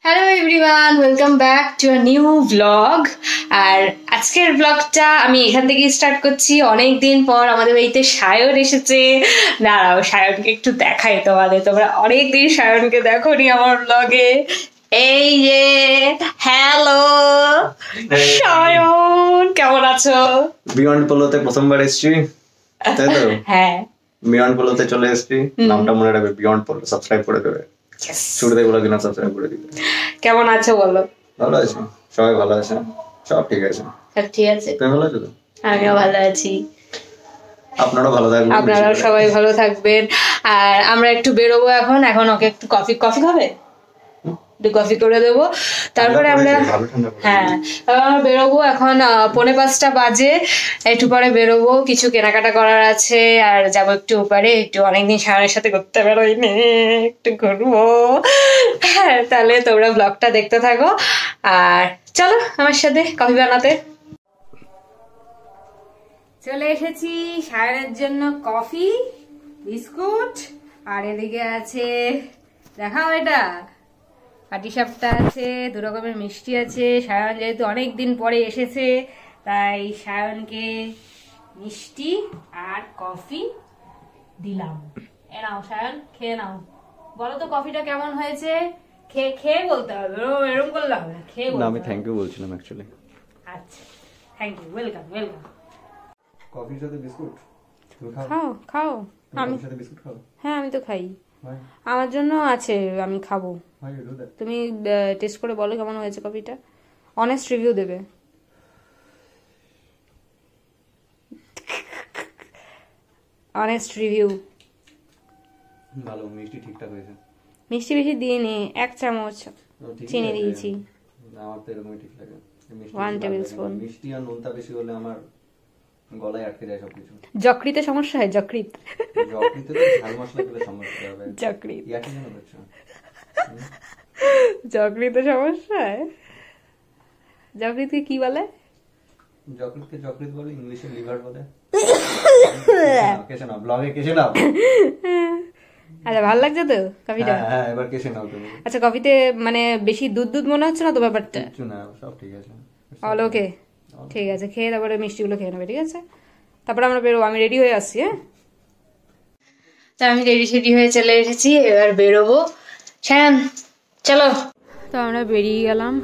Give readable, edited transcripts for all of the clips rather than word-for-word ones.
Hello everyone, welcome back to a new blog. আর আজকের ব্লগটা আমি এখান থেকে স্টার্ট করছি। অনেক দিন পর আমাদের বাড়িতে সায়ন এসেছে। দাঁড়াও, সায়নকে একটু দেখাই তোমাদের। তোমরা অনেকদিন সায়নকে দেখোনি আমার ব্লগে। এই যে হ্যালো সায়ন, কেমন আছো? বিয়ন্ড পোলোতে প্রথমবার এসেছি, তাই তো? হ্যাঁ, বিয়ন্ড পোলোতে চলে এসেছি। নামটা মনে রাখবে, বিয়ন্ড পোলো। সাবস্ক্রাইব করে দেবে। শুরুতে বলে দিলাম সাবস্ক্রাইব করে দিবে। কেমন আছো বলো? ভালো আছি, সবাই ভালো আছে, সব ঠিক আছে। সব ঠিক আছে? তুমি ভালো আছো তো? আমিও ভালো আছি। আপনারাও ভালো থাকবেন, আপনারাও সবাই ভালো থাকবেন। আর আমরা একটু বেরোবো এখন। ওকে একটু কফি খাবে, একটু কফি করে দেবো, তারপরে আমরা বেরোবো। এখন 4:45 বাজে। একটু পরে বেরোবো, কিছু কেনাকাটা করার আছে। আর যাবো একটু ওপারে, একটু অনেকদিন সায়নের সাথে ঘুরতে বেরোইনি, একটু ঘুরবো। হ্যাঁ, তাহলে তোমরা ব্লগটা দেখতে থাকো আর চলো আমার সাথে কফি বানাতে। চলে এসেছি সায়নের জন্য কফি, বিস্কুট, আর এদিকে আছে, দেখাও এটা, পাটিসাপটা আছে, 2 রকমের মিষ্টি আছে। সায়ন যেহেতু অনেকদিন পরে এসেছে, তাই সায়নকে মিষ্টি আর কফি দিলাম। এ নাও সায়ন, খেয়ে নাও। বলো তো কফিটা কেমন হয়েছে? খেয়ে বলতে হবে, এরকম করলে হবে না, খেয়ে বলতে হবে। আমি থ্যাংক ইউ বলছিলাম অ্যাকচুয়ালি। আচ্ছা, থ্যাংক ইউ, ওয়েলকাম। কফির সাথে বিস্কুট তুমি খাও। আমি সাথে বিস্কুট খাও? হ্যাঁ, আমি তো খাই। আমার জন্য আছে, আমি খাবো। তুমি টেস্ট করে বলো কেমন হয়েছে কফিটা। অনেস্ট রিভিউ দেবে। Honest review. ভালো, মিষ্টি ঠিকঠাক হয়েছে। মিষ্টি বেশি দিইনি, 1 চামচ চিনি দিয়েছি। আমার তো এরকমই ঠিক লাগে। 1 টেবিলস্পুন। মিষ্টি আর নুনটা বেশি হলে আমার গলায় আটকে যায় সবকিছু। যকৃতে সমস্যা হয়? যকৃতে তো ঝাল মশলা খেলে সমস্যা হবে। যকৃত ইয়াকে কেন করছো? যকৃতে সমস্যা হয়? যকৃতকে কি বলে? যকৃতকে যকৃত বলে, ইংলিশে লিভার বলে। কেসে নাও, ব্লগে কেসে নাও। আচ্ছা, ভালো লাগছে তো কফিটা? হ্যাঁ, এবার কেসে নাও তুমি। আচ্ছা, কফিতে মানে বেশি দুধ মনে হচ্ছে না তো ব্যাপারটা? কিছু না, সব ঠিক আছে। অল ওকে, ঠিক আছে। খেয়ে তারপরে মিষ্টিগুলো খেয়ে নেবে, ঠিক আছে? তারপরে আমরা বেরোবো। আমি রেডি হয়ে আসছি। হ্যাঁ, তা আমি রেডি হয়ে চলে এসেছি, এবার বেরোবো। শ্যান চলো। তো আমরা বেরিয়ে গেলাম।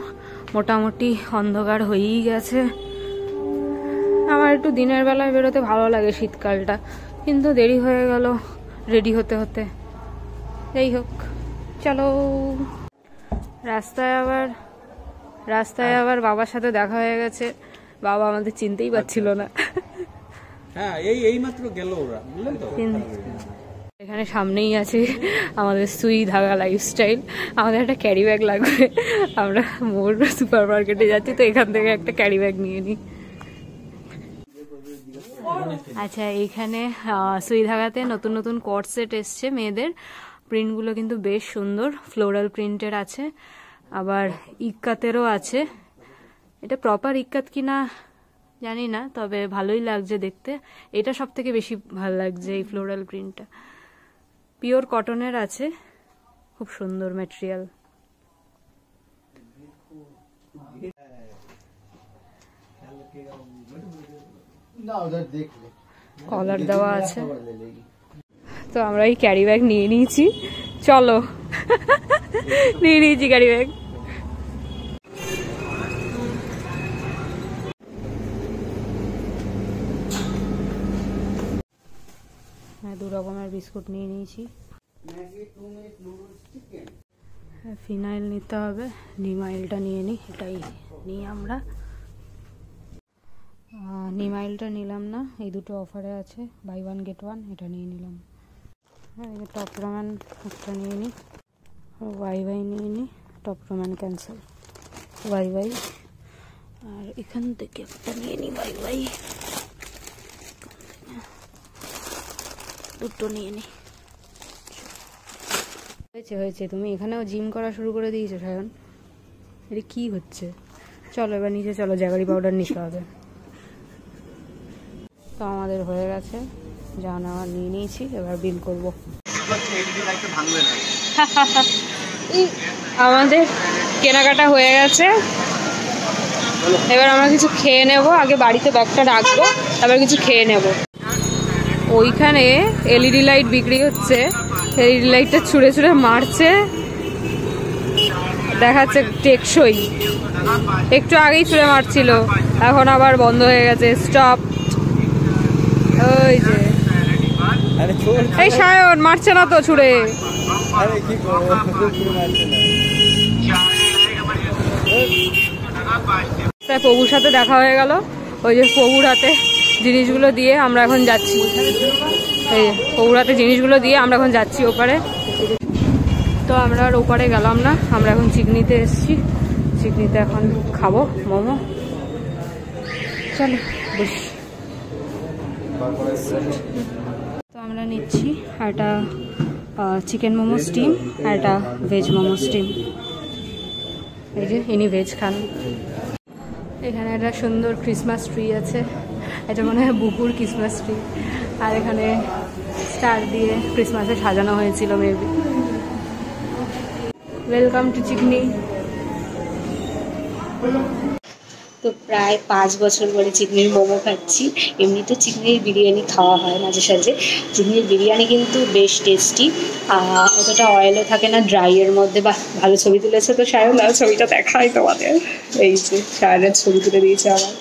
মোটামুটি অন্ধকার হয়েই গেছে। আমার একটু দিনের বেলায় বেরোতে ভালো লাগে শীতকালটা, কিন্তু দেরি হয়ে গেল রেডি হতে হতে। যাই হোক, চলো। রাস্তায় আবার বাবার সাথে দেখা হয়ে গেছে। বাবা আমাদের চিনতেই পারছিল না। হ্যাঁ, এই মাত্র গেল ওরা, বুঝলেন তো? এখানে সামনেই আছে আমাদের সুই ধাগা লাইফস্টাইল। আমাদের একটা ক্যারি ব্যাগ লাগবে। আমরা মোর সুপার মার্কেটে যাচ্ছি, তো এখান থেকে একটা ক্যারি ব্যাগ নিয়ে নিই। আচ্ছা, এইখানে সুই ধাগাতে নতুন কট সেট এসছে মেয়েদের। প্রিন্টগুলো কিন্তু বেশ সুন্দর, ফ্লোরাল প্রিন্টের আছে, আবার ইক্কাতেরও আছে। এটা প্রপার ইক্কাত কিনা জানি না, তবে ভালোই লাগছে দেখতে। এটা সব থেকে বেশি ভালো লাগছে, এই ফ্লোরাল প্রিন্টটা। পিওর কটনের আছে, খুব সুন্দর ম্যাটেরিয়াল। কলার দেওয়া আছে। তো আমরা এই ক্যারি ব্যাগ নিয়ে নিয়েছি। চলো, নিয়ে নিয়েছি ক্যারি ব্যাগ। হ্যাঁ, 2 রকমের বিস্কুট নিয়ে নিয়েছি। ফিনাইল নিতে হবে, নিমাইলটা নিয়ে নিই। এটাই নিই আমরা। নিমাইলটা নিলাম না, এই দুটো অফারে আছে, বাই 1 গেট 1, এটা নিয়ে নিলাম। হ্যাঁ, টপ রোম্যান একটা নিয়ে নিই, ওয়াই নিয়ে নিই। Top roman cancel, Y. আর এখান থেকে একটা নিয়ে নিই ওয়াই। দুটো নিয়ে নিই। হয়েছে। তুমি এখানেও জিম করা শুরু করে দিয়েছো সায়ন। এটা কি হচ্ছে? চলো এবার নিচে চলো, জাগারি পাউডার নিতে হবে। তো আমাদের হয়ে গেছে, যা নেওয়ার নিয়ে নিয়েছি, এবার বিল করবো। আমাদের কেনাকাটা হয়ে গেছে, এবার আমরা কিছু খেয়ে নেব। আগে বাড়িতে ব্যাগটা রাখবো, তারপর কিছু খেয়ে নেব। ওইখানে এলইডি লাইট বিক্রি হচ্ছে, এলইডি লাইটটা ছুঁড়ে ছুঁড়ে মারছে, দেখাচ্ছে টেকসই। একটু আগেই ছুঁড়ে মারছিল, এখন আবার বন্ধ হয়ে গেছে, স্টপ। ওই যে এই সায়ন মারছে না তো ছুঁড়ে। প্রভুর সাথে দেখা হয়ে গেল, ওই যে প্রভুর হাতে জিনিসগুলো দিয়ে আমরা এখন যাচ্ছি। এই প্রভুর হাতে জিনিসগুলো দিয়ে আমরা এখন যাচ্ছি ওপারে। তো আমরা আর ওপারে গেলাম না, আমরা এখন চিকনিতে এসেছি। চিকনিতে এখন খাবো মোমো। চলো বসি। তো আমরা নিচ্ছি একটা চিকেন মোমো স্টিম আর একটা ভেজ মোমো স্টিম। এই যে ইনি ভেজ খান। এখানে একটা সুন্দর ক্রিসমাস ট্রি আছে, এটা মনে হয় বুকুর ক্রিসমাস ট্রি। আর এখানে স্টার দিয়ে ক্রিসমাসে সাজানো হয়েছিল মেবি। Welcome to Chikni. তো প্রায় 5 বছর পরে চিকনির মোমো খাচ্ছি। এমনি তো চিকনির বিরিয়ানি খাওয়া হয় মাঝে সাঝে। চিকনির বিরিয়ানি কিন্তু বেশ টেস্টি, অতটা অয়েলও থাকে না, ড্রাইয়ের মধ্যে। বা ভালো ছবি তুলেছে তো সায়ন, আর ছবিটা দেখাই তোমাদের। এই যে সায়নের ছবি তুলে দিয়েছে আমার,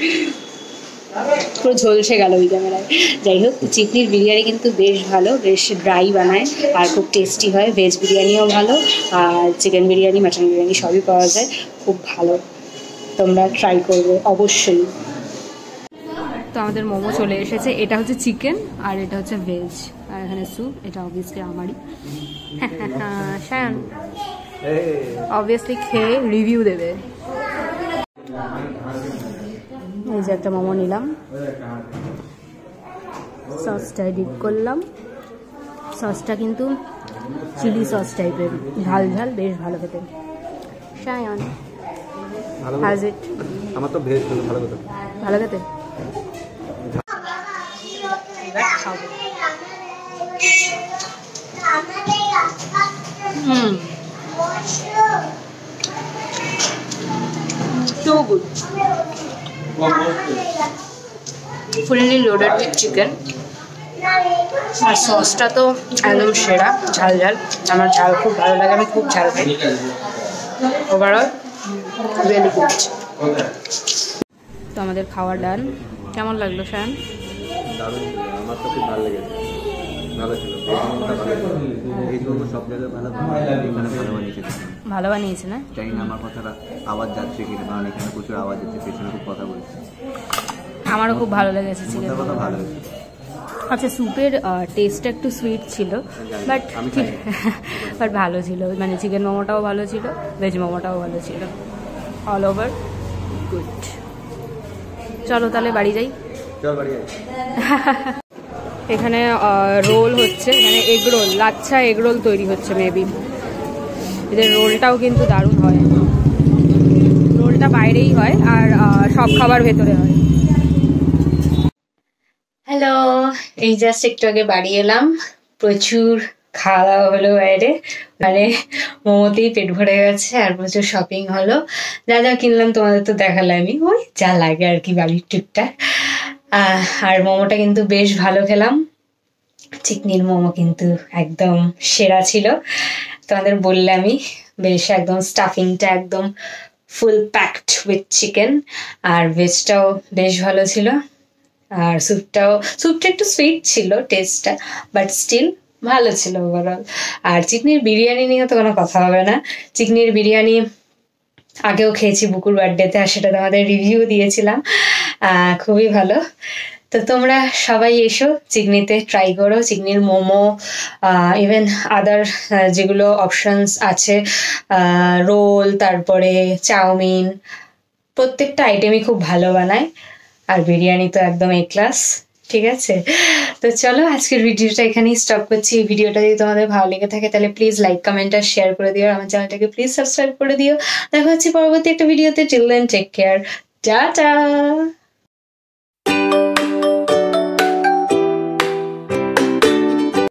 পুরো ঝলসে গেল ওই ক্যামেরায়। যাই হোক, চিকনির বিরিয়ানি কিন্তু বেশ ভালো, বেশ ড্রাই বানায় আর খুব টেস্টি হয়। ভেজ বিরিয়ানিও ভালো, আর চিকেন বিরিয়ানি, মাটন বিরিয়ানি সবই পাওয়া যায়, খুব ভালো। তোমরা ট্রাই করবে অবশ্যই। তো আমাদের মোমো চলে এসেছে। এটা হচ্ছে চিকেন আর এটা হচ্ছে ভেজ, আর এখানে স্যুপ। এটা অবভিয়াসলি আমারই। শায়ন অবভিয়াসলি খেয়ে রিভিউ দেবে। এই যে একটা মোমো নিলাম, সসটা ডিপ করলাম। সসটা কিন্তু চিলি সস টাইপের, ঝাল ঝাল, বেশ ভালো খেতে। Shayan How's it? আমার তো ভেজ ভালো খেতে। ভালো খেতে। So good. Fully loaded with chicken. আর সসটা তো একদম সেরা, ঝাল ঝাল। আমার ঝাল খুব ভালো লাগে, আমি খুব ঝাল খাই। Overall really good. তো আমাদের খাওয়া ডান। কেমন লাগলো শায়ন? দারুণ, আমার তো খুব ভালো লেগেছে, ভালো ছিল। ভেজ মোমো সব জায়গায় ভালো, এখানে ভালো বানিয়েছে। ভালো বানিয়েছে না? জানি না আমার কথাটা আওয়াজ যাচ্ছে কিনা, কারণ এখানে প্রচুর আওয়াজ হচ্ছে, পেছনে খুব কথা বলছে। আমারও খুব ভালো লেগেছে চিকেন কথা ভালো হয়েছে। আচ্ছা, স্যুপের টেস্টটা একটু সুইট ছিল, বাট বাট ভালো ছিল। মানে চিকেন মোমোটাও ভালো ছিল, ভেজ মোমোটাও ভালো ছিল, অল ওভার গুড। চলো তাহলে বাড়ি যাই। চল বাড়ি যাই। এখানে রোল হচ্ছে, এখানে egg roll, lachha egg roll তৈরি হচ্ছে মেবি। এদের রোলটাও কিন্তু দারুণ হয়। রোলটা বাইরেই হয় আর সব খাবার ভেতরে হয়। হ্যালো, এই জাস্ট একটু আগে বাড়ি এলাম। প্রচুর খাওয়া দাওয়া হলো বাইরে, মানে মোমোতেই পেট ভরে গেছে, আর প্রচুর শপিং হলো। যা যা কিনলাম তোমাদের তো দেখালামই, ওই যা লাগে আর কি বাড়ির টুকটাক। আর মোমোটা কিন্তু বেশ ভালো খেলাম। চিকনির মোমো কিন্তু একদম সেরা ছিল, তোমাদের বললামই। বেশ একদম স্টাফিংটা একদম ফুল প্যাকড উইথ চিকেন, আর ভেজটাও বেশ ভালো ছিল। আর স্যুপটা একটু সুইট ছিল টেস্টটা, বাট স্টিল ভালো ছিল ওভারঅল। আর চিকনির বিরিয়ানি নিয়ে তো কোনো কথা হবে না। চিকনির বিরিয়ানি আগেও খেয়েছি বুকুর বার্থডেতে, আর সেটা তোমাদের রিভিউ দিয়েছিলাম, খুবই ভালো। তো তোমরা সবাই এসো চিকনিতে, ট্রাই করো চিকনির মোমো, ইভেন আদার যেগুলো অপশনস আছে, রোল, তারপরে চাউমিন, প্রত্যেকটা আইটেমই খুব ভালো বানায়। আর বিরিয়ানি তো একদম এ ক্লাস। ঠিক আছে, তো চলো আজকের ভিডিওটা এখানেই স্টপ করছি। এই ভিডিওটা যদি তোমাদের ভালো লেগে থাকে তাহলে প্লিজ লাইক, কমেন্ট আর শেয়ার করে দিও। আমার চ্যানেলটাকে প্লিজ সাবস্ক্রাইব করে দিও। দেখা হচ্ছে পরবর্তী একটা ভিডিওতে। Till then take care, tata.